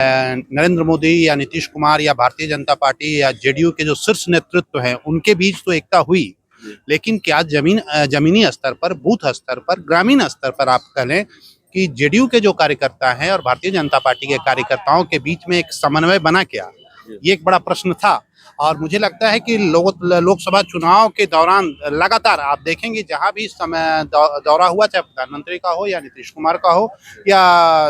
नरेंद्र मोदी या नीतीश कुमार या भारतीय जनता पार्टी या जेडीयू के जो शीर्ष नेतृत्व है उनके बीच तो एकता हुई, लेकिन क्या जमीनी स्तर पर, बूथ स्तर पर, ग्रामीण स्तर पर आप कह लें कि जेडीयू के जो कार्यकर्ता हैं और भारतीय जनता पार्टी के कार्यकर्ताओं के बीच में एक समन्वय बना क्या, ये एक बड़ा प्रश्न था। और मुझे लगता है कि लोकसभा चुनाव के दौरान लगातार आप देखेंगे जहां भी समय दौरा हुआ, चाहे प्रधानमंत्री का हो या नीतीश कुमार का हो या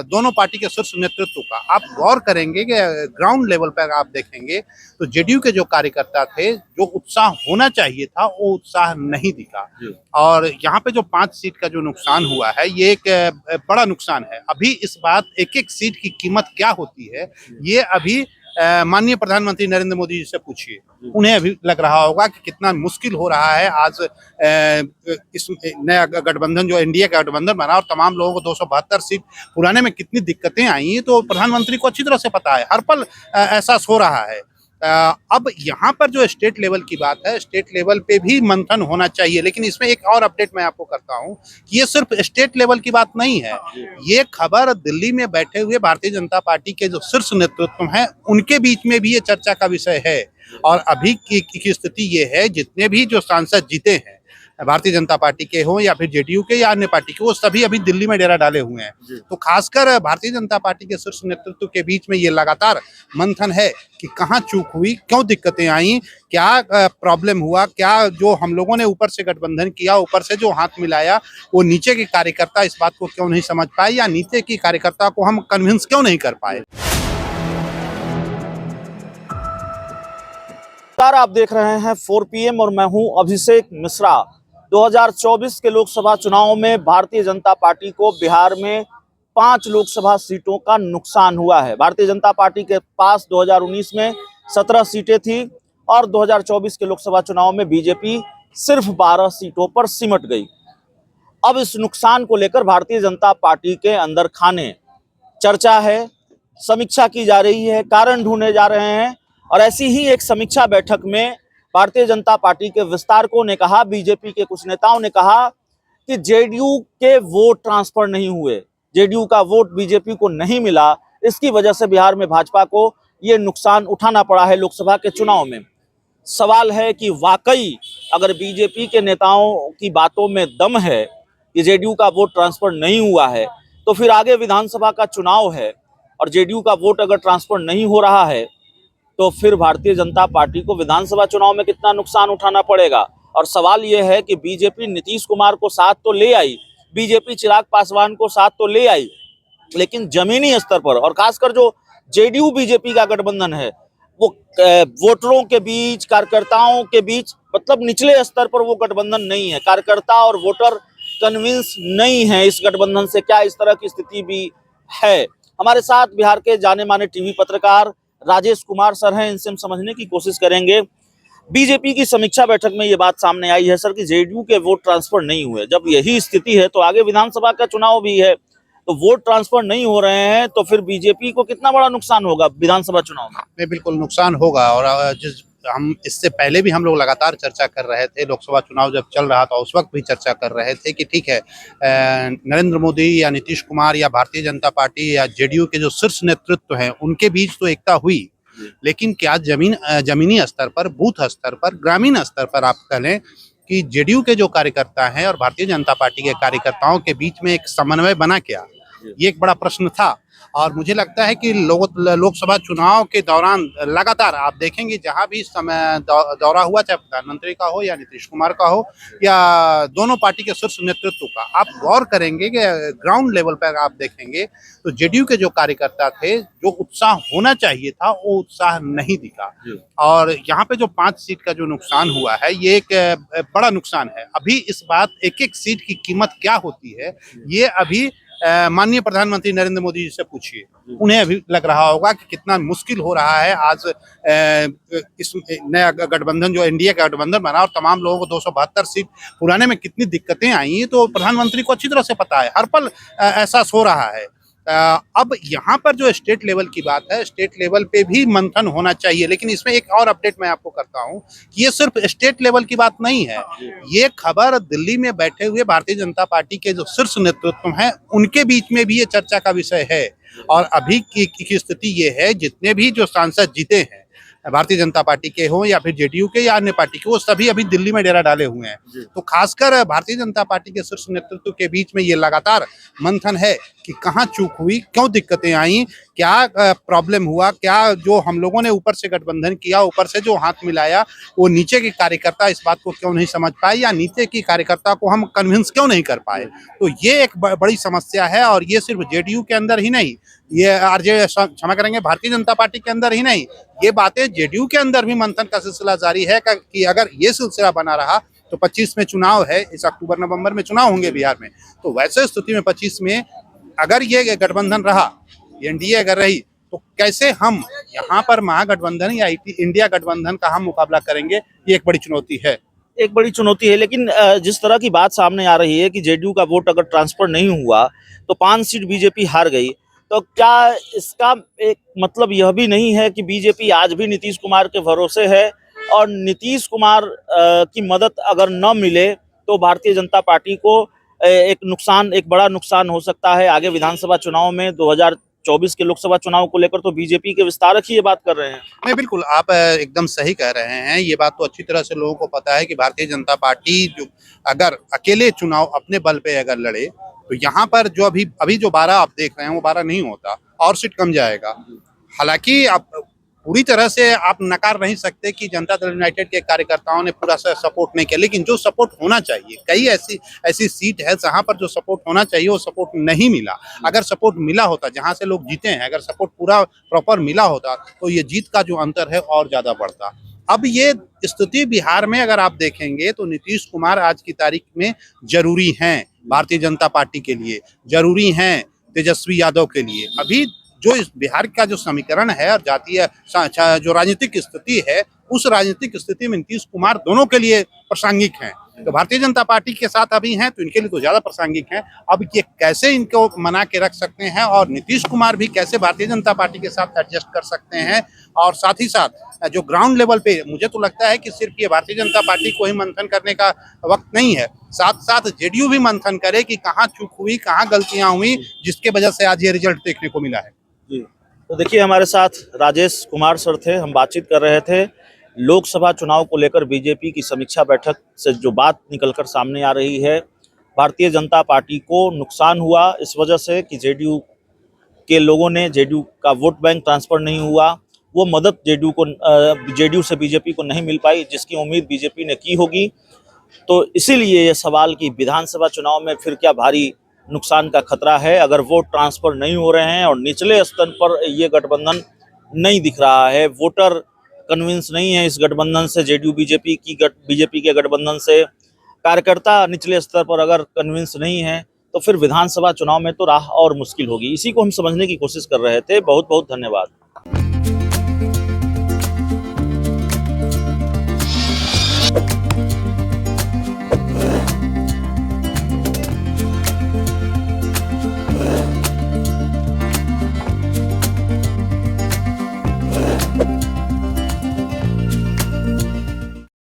दोनों पार्टी के शीर्ष नेतृत्व का, आप गौर करेंगे कि ग्राउंड लेवल पर आप देखेंगे तो जेडीयू के जो कार्यकर्ता थे, जो उत्साह होना चाहिए था वो उत्साह नहीं दिखा। और यहाँ पे जो 5 सीट का जो नुकसान हुआ है ये एक बड़ा नुकसान है। अभी इस बात एक एक सीट की कीमत क्या होती है ये अभी माननीय प्रधानमंत्री नरेंद्र मोदी जी से पूछिए, उन्हें अभी लग रहा होगा कि कितना मुश्किल हो रहा है। आज इस नया गठबंधन जो एनडीए का गठबंधन बना और तमाम लोगों को 272 सीट पुराने में कितनी दिक्कतें आई, तो प्रधानमंत्री को अच्छी तरह से पता है, हर पल एहसास हो रहा है। अब यहाँ पर जो स्टेट लेवल की बात है, स्टेट लेवल पे भी मंथन होना चाहिए, लेकिन इसमें एक और अपडेट मैं आपको करता हूँ कि ये सिर्फ स्टेट लेवल की बात नहीं है। ये खबर दिल्ली में बैठे हुए भारतीय जनता पार्टी के जो शीर्ष नेतृत्व हैं उनके बीच में भी ये चर्चा का विषय है। और अभी की स्थिति ये है, जितने भी जो सांसद जीते हैं भारतीय जनता पार्टी के हो या फिर जेडीयू के या अन्य पार्टी के, वो सभी अभी दिल्ली में डेरा डाले हुए हैं। तो खासकर भारतीय जनता पार्टी के शीर्ष नेतृत्व के बीच में ये लगातार मंथन है कि कहाँ चूक हुई, क्यों दिक्कतें आई, क्या प्रॉब्लम हुआ, क्या जो हम लोगों ने ऊपर से गठबंधन किया, ऊपर से जो हाथ मिलाया, वो नीचे के कार्यकर्ता इस बात को क्यों नहीं समझ पाए, या नीचे की कार्यकर्ता को हम कन्विंस क्यों नहीं कर पाए। आप देख रहे हैं 4 PM और मैं हूं अभिषेक मिश्रा। 2024 के लोकसभा चुनाव में भारतीय जनता पार्टी को बिहार में 5 लोकसभा सीटों का नुकसान हुआ है। भारतीय जनता पार्टी के पास 2019 में 17 सीटें थी और 2024 के लोकसभा चुनाव में बीजेपी सिर्फ 12 सीटों पर सिमट गई। अब इस नुकसान को लेकर भारतीय जनता पार्टी के अंदर खाने चर्चा है, समीक्षा की जा रही है, कारण ढूंढे जा रहे हैं। और ऐसी ही एक समीक्षा बैठक में भारतीय जनता पार्टी के विस्तारकों ने कहा, बीजेपी के कुछ नेताओं ने कहा कि जेडीयू के वोट ट्रांसफर नहीं हुए, जेडीयू का वोट बीजेपी को नहीं मिला, इसकी वजह से बिहार में भाजपा को ये नुकसान उठाना पड़ा है लोकसभा के चुनाव में। सवाल है कि वाकई अगर बीजेपी के नेताओं की बातों में दम है कि जेडीयू का वोट ट्रांसफर नहीं हुआ है, तो फिर आगे विधानसभा का चुनाव है और जेडीयू का वोट अगर ट्रांसफर नहीं हो रहा है तो फिर भारतीय जनता पार्टी को विधानसभा चुनाव में कितना नुकसान उठाना पड़ेगा। और सवाल यह है कि बीजेपी नीतीश कुमार को साथ तो ले आई, बीजेपी चिराग पासवान को साथ तो ले आई, लेकिन जमीनी स्तर पर और खासकर जो जेडीयू बीजेपी का गठबंधन है वो वोटरों के बीच, कार्यकर्ताओं के बीच, मतलब निचले स्तर पर वो गठबंधन नहीं है। कार्यकर्ता और वोटर कन्विंस नहीं है इस गठबंधन से, क्या इस तरह की स्थिति भी है। हमारे साथ बिहार के जाने माने टीवी पत्रकार राजेश कुमार सर हैं, इनसे हम समझने की कोशिश करेंगे। बीजेपी की समीक्षा बैठक में ये बात सामने आई है सर कि जेडीयू के वोट ट्रांसफर नहीं हुए। जब यही स्थिति है तो आगे विधानसभा का चुनाव भी है, तो वोट ट्रांसफर नहीं हो रहे हैं तो फिर बीजेपी को कितना बड़ा नुकसान होगा विधानसभा चुनाव में? बिल्कुल नुकसान होगा। और जिस हम इससे पहले भी हम लोग लगातार चर्चा कर रहे थे, लोकसभा चुनाव जब चल रहा था उस वक्त भी चर्चा कर रहे थे कि ठीक है, नरेंद्र मोदी या नीतीश कुमार या भारतीय जनता पार्टी या जेडीयू के जो शीर्ष नेतृत्व हैं उनके बीच तो एकता हुई, लेकिन क्या जमीनी स्तर पर, बूथ स्तर पर, ग्रामीण स्तर पर आप कह लें कि जेडीयू के जो कार्यकर्ता हैं और भारतीय जनता पार्टी के कार्यकर्ताओं के बीच में एक समन्वय बना क्या, ये एक बड़ा प्रश्न था। और मुझे लगता है कि लोकसभा चुनाव के दौरान लगातार आप देखेंगे जहां भी समय दौरा हुआ, चाहे प्रधानमंत्री का हो या नीतीश कुमार का हो या दोनों पार्टी के शीर्ष नेतृत्व का, आप गौर करेंगे कि ग्राउंड लेवल पर आप देखेंगे तो जेडीयू के जो कार्यकर्ता थे, जो उत्साह होना चाहिए था वो उत्साह नहीं दिखा। और यहाँ पे जो 5 सीट का जो नुकसान हुआ है ये एक बड़ा नुकसान है। अभी इस बात एक एक सीट की कीमत क्या होती है ये अभी माननीय प्रधानमंत्री नरेंद्र मोदी जी से पूछिए, उन्हें अभी लग रहा होगा कि कितना मुश्किल हो रहा है। आज इस नया गठबंधन जो एनडीए का गठबंधन बना और तमाम लोगों को 272 सीट पुराने में कितनी दिक्कतें आई, तो प्रधानमंत्री को अच्छी तरह से पता है, हर पल एहसास हो रहा है। अब यहाँ पर जो स्टेट लेवल की बात है, स्टेट लेवल पे भी मंथन होना चाहिए, लेकिन इसमें एक और अपडेट मैं आपको करता हूँ कि ये सिर्फ स्टेट लेवल की बात नहीं है। ये खबर दिल्ली में बैठे हुए भारतीय जनता पार्टी के जो शीर्ष नेतृत्व हैं उनके बीच में भी ये चर्चा का विषय है। और अभी की स्थिति ये है, जितने भी जो सांसद जीते हैं भारतीय जनता पार्टी के हो या फिर जेडीयू के या अन्य पार्टी के, वो सभी अभी दिल्ली में डेरा डाले हुए हैं। तो खासकर भारतीय जनता पार्टी के शीर्ष नेतृत्व के बीच में ये लगातार मंथन है कि कहाँ चूक हुई, क्यों दिक्कतें आई, क्या प्रॉब्लम हुआ, क्या जो हम लोगों ने ऊपर से गठबंधन किया, ऊपर से जो हाथ मिलाया, वो नीचे के कार्यकर्ता इस बात को क्यों नहीं समझ पाए, या नीचे की कार्यकर्ता को हम कन्विंस क्यों नहीं कर पाए। तो ये एक बड़ी समस्या है, और ये सिर्फ जेडीयू के अंदर ही नहीं, ये क्षमा करेंगे, भारतीय जनता पार्टी के अंदर ही नहीं, ये बातें जेडीयू के अंदर भी मंथन का सिलसिला जारी है कि अगर ये सिलसिला बना रहा तो 25 में चुनाव है, इस अक्टूबर नवंबर में चुनाव होंगे बिहार में, तो वैसे स्थिति में 25 में अगर ये गठबंधन रहा, एनडीए अगर रही, तो कैसे हम यहाँ पर महागठबंधन या इंडिया गठबंधन का हम मुकाबला करेंगे, ये एक बड़ी चुनौती है। एक बड़ी चुनौती है, लेकिन जिस तरह की बात सामने आ रही है कि जेडीयू का वोट अगर ट्रांसफर नहीं हुआ तो 5 सीट बीजेपी हार गई, तो क्या इसका एक मतलब यह भी नहीं है कि बीजेपी आज भी नीतीश कुमार के भरोसे है, और नीतीश कुमार की मदद अगर न मिले तो भारतीय जनता पार्टी को एक बड़ा नुकसान हो सकता है आगे विधानसभा चुनाव में? 2024 के लोकसभा चुनाव को लेकर तो बीजेपी के विस्तारक ही ये बात कर रहे हैं। नहीं, बिल्कुल आप एकदम सही कह रहे हैं। ये बात तो अच्छी तरह से लोगों को पता है कि भारतीय जनता पार्टी जो अगर अकेले चुनाव अपने बल पे अगर लड़े, तो यहाँ पर जो अभी जो 12 आप देख रहे हैं वो 12 नहीं होता, और सीट कम जाएगा। हालांकि आप पूरी तरह से आप नकार नहीं सकते कि जनता दल यूनाइटेड के कार्यकर्ताओं ने पूरा सपोर्ट नहीं किया, लेकिन जो सपोर्ट होना चाहिए, कई ऐसी सीट है जहां पर जो सपोर्ट होना चाहिए वो सपोर्ट नहीं मिला। अगर सपोर्ट मिला होता, जहां से लोग जीते हैं, अगर सपोर्ट पूरा प्रॉपर मिला होता, तो ये जीत का जो अंतर है और ज्यादा बढ़ता। अब ये स्थिति बिहार में अगर आप देखेंगे तो नीतीश कुमार आज की तारीख में जरूरी हैं भारतीय जनता पार्टी के लिए, जरूरी हैं तेजस्वी यादव के लिए। अभी जो इस बिहार का जो समीकरण है और जातीय जो राजनीतिक स्थिति है, उस राजनीतिक स्थिति में नीतीश कुमार दोनों के लिए प्रासंगिक हैं। तो भारतीय जनता पार्टी के साथ अभी हैं तो इनके लिए तो ज्यादा प्रासंगिक हैं। अब ये कैसे इनको मना के रख सकते हैं, और नीतीश कुमार भी कैसे भारतीय जनता पार्टी के साथ एडजस्ट कर सकते हैं, और साथ ही साथ जो ग्राउंड लेवल पे, मुझे तो लगता है कि सिर्फ ये भारतीय जनता पार्टी को ही मंथन करने का वक्त नहीं है, साथ साथ जेडीयू भी मंथन करे कि कहाँ चूक हुई, कहाँ गलतियां हुई, जिसके वजह से आज ये रिजल्ट देखने को मिला है। जी, तो देखिए हमारे साथ राजेश कुमार सर थे, हम बातचीत कर रहे थे लोकसभा चुनाव को लेकर बीजेपी की समीक्षा बैठक से जो बात निकलकर सामने आ रही है। भारतीय जनता पार्टी को नुकसान हुआ इस वजह से कि जेडीयू के लोगों ने, जेडीयू का वोट बैंक ट्रांसफर नहीं हुआ, वो मदद जेडीयू से बीजेपी को नहीं मिल पाई जिसकी उम्मीद बीजेपी ने की होगी। तो इसीलिए ये सवाल कि विधानसभा चुनाव में फिर क्या भारी नुकसान का खतरा है अगर वोट ट्रांसफर नहीं हो रहे हैं, और निचले स्तर पर ये गठबंधन नहीं दिख रहा है, वोटर कन्विंस नहीं है इस गठबंधन से, बीजेपी के गठबंधन से, कार्यकर्ता निचले स्तर पर अगर कन्विंस नहीं है, तो फिर विधानसभा चुनाव में तो राह और मुश्किल होगी। इसी को हम समझने की कोशिश कर रहे थे। बहुत बहुत धन्यवाद।